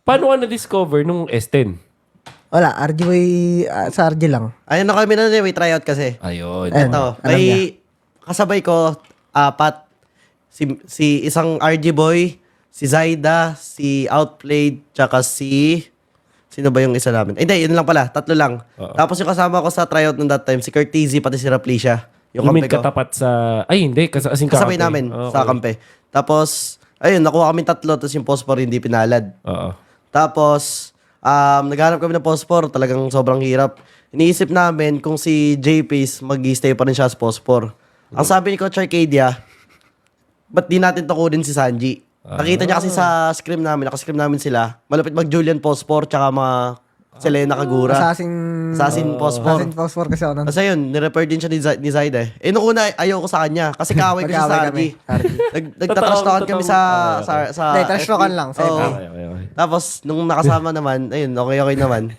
Paano ka na-discover nung S10? Wala, sa RG lang. Ayun na kami na may tryout kasi. Ayun. Ayun. Ito, alam niya. may kasabay ko, apat. Si isang RG boy, si Zaida, si Outplayed, tsaka si... Sino ba yung isa namin? Hindi, yun lang pala. Tatlo lang. Tapos yung kasama ko sa tryout nung that time, si Curtizy, pati si Raplicia. Yung kampe ko. katapat sa... Ay, hindi. Kasing Kasabay kakampi. namin sa kampe. Tapos, ayun, nakuha kami tatlo, tapos yung phosphor hindi pinalad. Oo. Tapos, naghanap kami ng phosphor, talagang sobrang hirap. Iniisip namin kung si J-Pace mag-stay pa rin siya sa phosphor. Ang sabi ni Coach Arcadia, ba't di natin tukunin si Sanji? Nakita niya kasi sa scrim namin, nakascrim namin sila, malapit mag-Julian Phosphor, tsaka mga Selena Kagura. Assassin Phosphor. Assassin Phosphor kasi ako nun. Kasi yun, nirepair din siya ni Zaida eh. Nung una, ayaw ko sa kanya. Kasi kaaway ko siya sa Magkaaway RG. kami. Nagtatrash talkan kami sa Hindi, trash talkan lang, sa Oo. FB. Okay. Tapos, nung nakasama naman, ayun, okay naman.